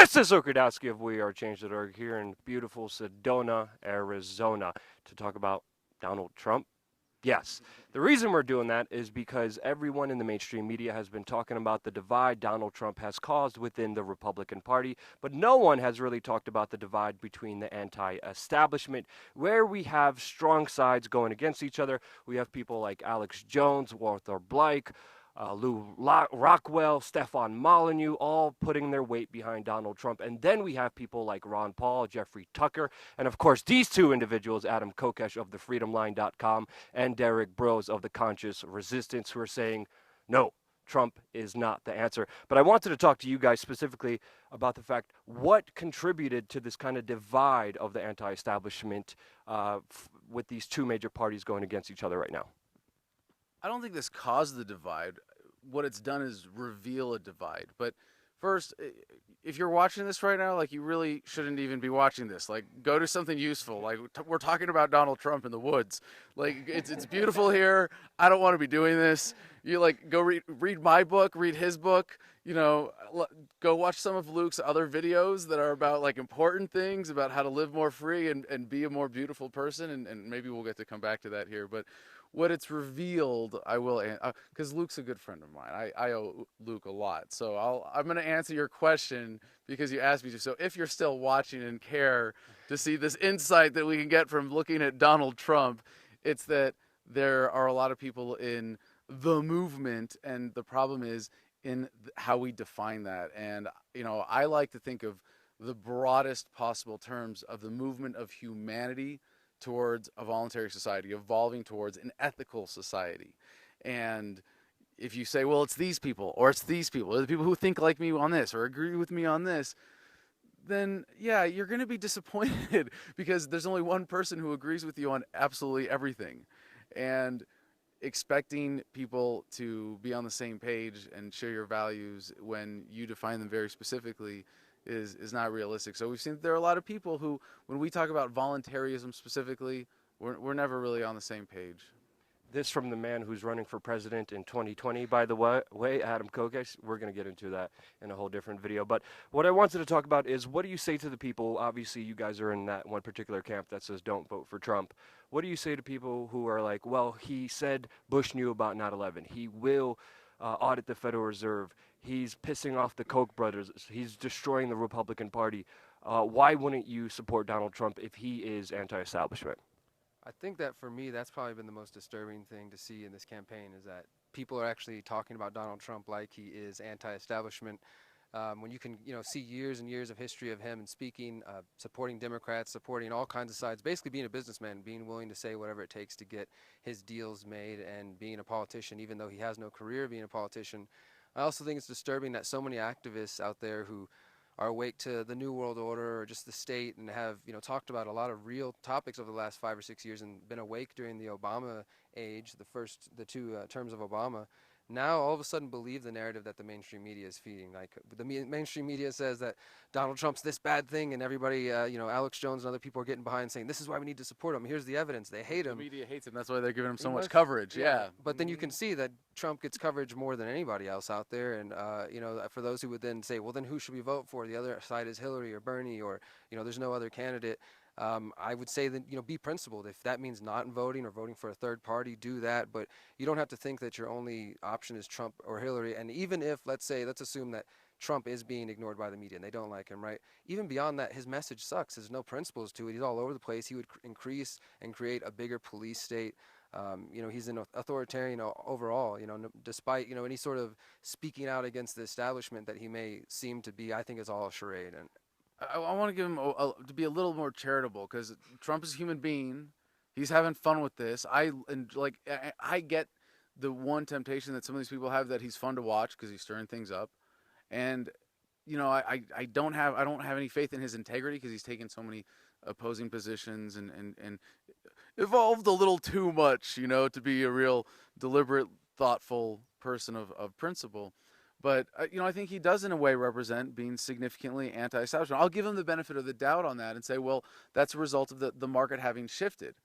This is Rudkowski of WeAreChange.org here in beautiful Sedona, Arizona, to talk about Donald Trump. Yes, the reason we're doing that is because everyone in the mainstream media has been talking about the divide Donald Trump has caused within the Republican Party, but no one has really talked about the divide between the anti-establishment, where we have strong sides going against each other. We have people like Alex Jones, Walter Blake, Lew Rockwell, Stefan Molyneux, all putting their weight behind Donald Trump. And then we have people like Ron Paul, Jeffrey Tucker, and of course these two individuals, Adam Kokesh of thefreedomline.com and Derrick Broze of the Conscious Resistance, who are saying, no, Trump is not the answer. But I wanted to talk to you guys specifically about the fact what contributed to this kind of divide of the anti-establishment with these two major parties going against each other right now. I don't think this caused the divide. What it's done is reveal a divide. But first, if you're watching this right now, like, you really shouldn't even be watching this. Like, go to something useful. Like, we're talking about Donald Trump in the woods. Like, it's beautiful here. I don't want to be doing this. You, like, go read my book, read his book. You know, go watch some of Luke's other videos that are about, like, important things, about how to live more free and be a more beautiful person. And maybe we'll get to come back to that here. But what it's revealed, I will, because Luke's a good friend of mine. I owe Luke a lot. So I'm going to answer your question because you asked me to. So if you're still watching and care to see this insight that we can get from looking at Donald Trump, it's that there are a lot of people in the movement, and the problem is in how we define that. And, you know, I like to think of the broadest possible terms of the movement of humanity towards a voluntary society, evolving towards an ethical society. And if you say, well, it's these people, or it's these people, or the people who think like me on this, or agree with me on this, then yeah, you're going to be disappointed because there's only one person who agrees with you on absolutely everything. And expecting people to be on the same page and share your values when you define them very specifically is not realistic. So we've seen that there are a lot of people who, when we talk about voluntarism specifically, we're never really on the same page. This from the man who's running for president in 2020, by the way, Adam Kokesh. We're going to get into that in a whole different video. But what I wanted to talk about is, what do you say to the people? Obviously, you guys are in that one particular camp that says don't vote for Trump. What do you say to people who are like, well, he said Bush knew about 9/11. He will audit the Federal Reserve. He's pissing off the Koch brothers. He's destroying the Republican Party. Why wouldn't you support Donald Trump if he is anti-establishment? I think that for me, that's probably been the most disturbing thing to see in this campaign, is that people are actually talking about Donald Trump like he is anti-establishment. When you can, see years and years of history of him and speaking, supporting Democrats, supporting all kinds of sides, basically being a businessman, being willing to say whatever it takes to get his deals made, and being a politician, even though he has no career being a politician. I also think it's disturbing that so many activists out there who are awake to the New World Order or just the state and have, talked about a lot of real topics over the last 5 or 6 years and been awake during the Obama age, the two terms of Obama, now all of a sudden believe the narrative that the mainstream media is feeding. Like, the mainstream media says that Donald Trump's this bad thing, and everybody, Alex Jones and other people are getting behind saying, this is why we need to support him. Here's the evidence. They hate him. The media hates him. That's why they're giving him so much coverage. Yeah. But then you can see that Trump gets coverage more than anybody else out there. And, for those who would then say, well, then who should we vote for? The other side is Hillary or Bernie, or, there's no other candidate. I would say that, be principled. If that means not voting or voting for a third party, do that. But you don't have to think that your only option is Trump or Hillary. And even if, let's assume that Trump is being ignored by the media and they don't like him, right? Even beyond that, his message sucks. There's no principles to it. He's all over the place. He would increase and create a bigger police state. He's an authoritarian overall, despite, any sort of speaking out against the establishment that he may seem to be. I think is all a charade. And I want to give him to be a little more charitable, because Trump is a human being. He's having fun with this. I get the one temptation that some of these people have, that he's fun to watch because he's stirring things up. And, I don't have any faith in his integrity, because he's taken so many opposing positions and evolved a little too much, to be a real deliberate, thoughtful person of principle. But, I think he does in a way represent being significantly anti-establishment. I'll give him the benefit of the doubt on that and say, well, that's a result of the market having shifted.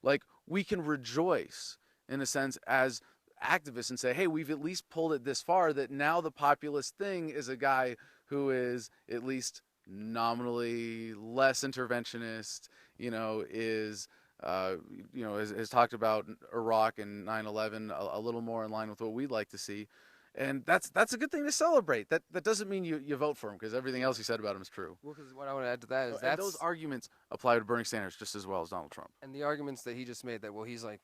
Like, we can rejoice, in a sense, as activists and say, hey, we've at least pulled it this far, that now the populist thing is a guy who is at least nominally less interventionist, is has talked about Iraq and 9/11 a little more in line with what we'd like to see, and that's a good thing to celebrate. That doesn't mean you vote for him, because everything else you said about him is true. Well, because what I want to add to that is And those arguments apply to Bernie Sanders just as well as Donald Trump. and the arguments that he just made, that, well, he's like,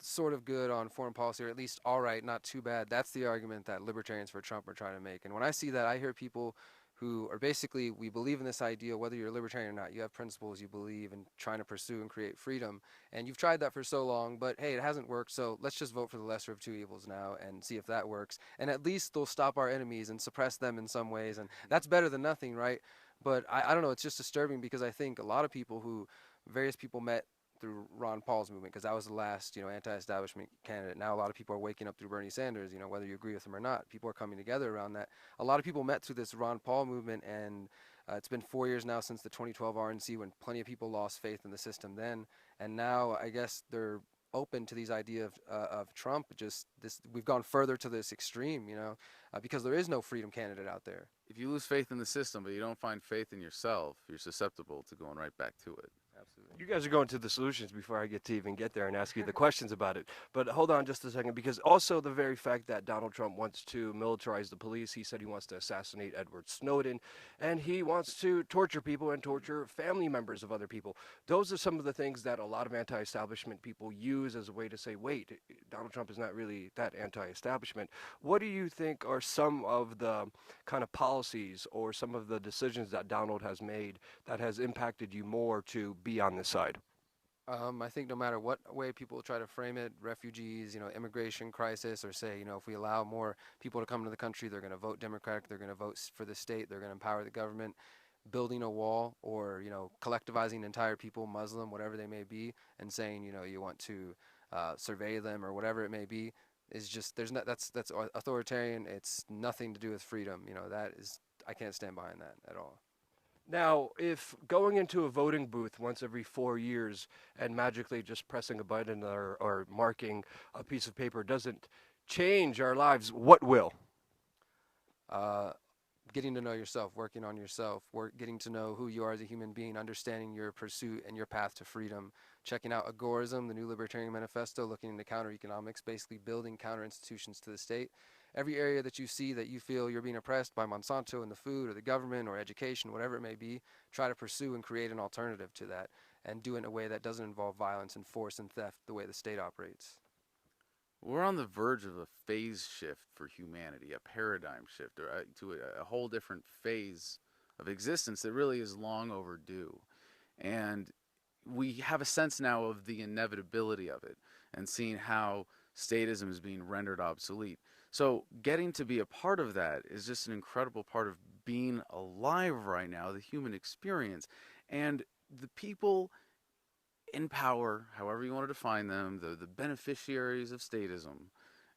sort of good on foreign policy, or at least all right, not too bad. That's the argument that libertarians for Trump are trying to make. And when I see that, I hear people who are basically, we believe in this ideal, whether you're a libertarian or not. You have principles you believe in, trying to pursue and create freedom. And you've tried that for so long, but hey, it hasn't worked, so let's just vote for the lesser of two evils now and see if that works. And at least they'll stop our enemies and suppress them in some ways. And that's better than nothing, right? But I don't know, it's just disturbing, because I think a lot of people various people met through Ron Paul's movement, because that was the last, anti-establishment candidate. Now a lot of people are waking up through Bernie Sanders, whether you agree with him or not. People are coming together around that. A lot of people met through this Ron Paul movement, and it's been 4 years now since the 2012 RNC, when plenty of people lost faith in the system then. And now I guess they're open to these idea of Trump. We've gone further to this extreme, because there is no freedom candidate out there. If you lose faith in the system, but you don't find faith in yourself, you're susceptible to going right back to it. Absolutely. You guys are going to the solutions before I get to even get there and ask you the questions about it. But hold on just a second, because also the very fact that Donald Trump wants to militarize the police, he said he wants to assassinate Edward Snowden, and he wants to torture people and torture family members of other people. Those are some of the things that a lot of anti-establishment people use as a way to say, wait, Donald Trump is not really that anti-establishment. What do you think are some of the kind of policies or some of the decisions that Donald has made that has impacted you more to be on this side? I think no matter what way people try to frame it, refugees, immigration crisis, or say, if we allow more people to come to the country, they're going to vote Democratic, they're going to vote for the state, they're going to empower the government, building a wall, or, collectivizing entire people, Muslim, whatever they may be, and saying, you want to survey them or whatever it may be, is just, that's authoritarian. It's nothing to do with freedom. I can't stand behind that at all. Now, if going into a voting booth once every 4 years and magically just pressing a button or marking a piece of paper doesn't change our lives, what will? Getting to know yourself, working on yourself, getting to know who you are as a human being, understanding your pursuit and your path to freedom, checking out Agorism, the new Libertarian Manifesto, looking into counter-economics, basically building counter-institutions to the state. Every area that you see that you feel you're being oppressed by Monsanto and the food or the government or education, whatever it may be, try to pursue and create an alternative to that, and do it in a way that doesn't involve violence and force and theft the way the state operates. We're on the verge of a phase shift for humanity, a paradigm shift, or to a whole different phase of existence that really is long overdue. And we have a sense now of the inevitability of it, and seeing how statism is being rendered obsolete. So getting to be a part of that is just an incredible part of being alive right now, the human experience. And the people in power, however you want to define them, the beneficiaries of statism,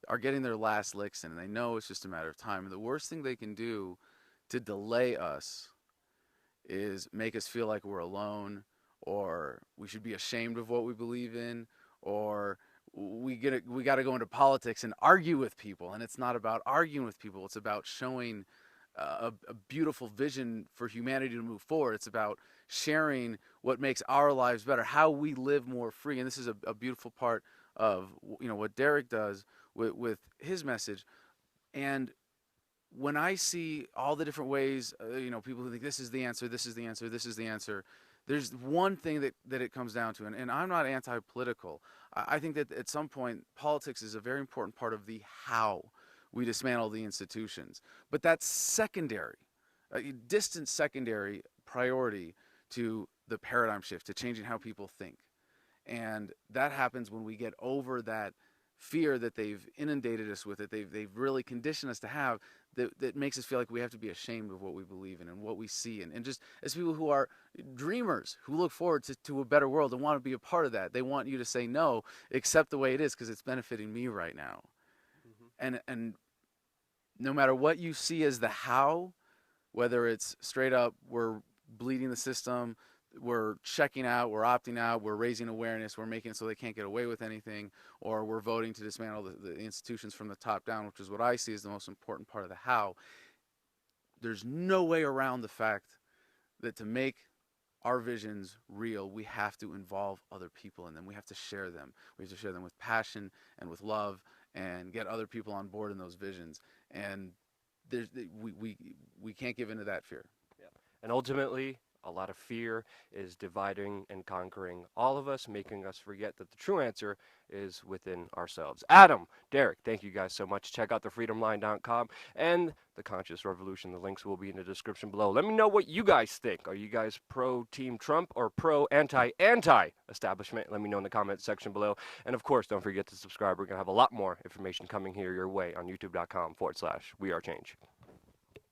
are getting their last licks in, and they know it's just a matter of time. And the worst thing they can do to delay us is make us feel like we're alone, or we should be ashamed of what we believe in, or we got to go into politics and argue with people. And it's not about arguing with people. It's about showing a beautiful vision for humanity to move forward. It's about sharing what makes our lives better, how we live more free. And this is a beautiful part of what Derrick does with his message. And when I see all the different ways, people who think this is the answer, this is the answer, this is the answer, there's one thing that it comes down to, and I'm not anti-political. I think that at some point, politics is a very important part of the how we dismantle the institutions. But that's secondary, a distant secondary priority to the paradigm shift, to changing how people think. And that happens when we get over that fear that they've inundated us with, that they've really conditioned us to have, that makes us feel like we have to be ashamed of what we believe in and what we see. And just as people who are dreamers, who look forward to a better world and want to be a part of that, they want you to say, no, accept the way it is because it's benefiting me right now. Mm-hmm. And no matter what you see as the how, whether it's straight up, we're bleeding the system, we're checking out, we're opting out, we're raising awareness, we're making it so they can't get away with anything, or we're voting to dismantle the institutions from the top down, which is what I see as the most important part of the how. there's no way around the fact that to make our visions real, we have to involve other people in them. We have to share them. We have to share them with passion and with love, and get other people on board in those visions. And we can't give into that fear. Yeah. And ultimately, a lot of fear is dividing and conquering all of us, making us forget that the true answer is within ourselves. Adam, Derrick, thank you guys so much. Check out thefreedomline.com and The Conscious Revolution. The links will be in the description below. Let me know what you guys think. Are you guys pro Team Trump or pro anti-establishment? Let me know in the comments section below. And of course, don't forget to subscribe. We're going to have a lot more information coming here your way on youtube.com/WeAreChange.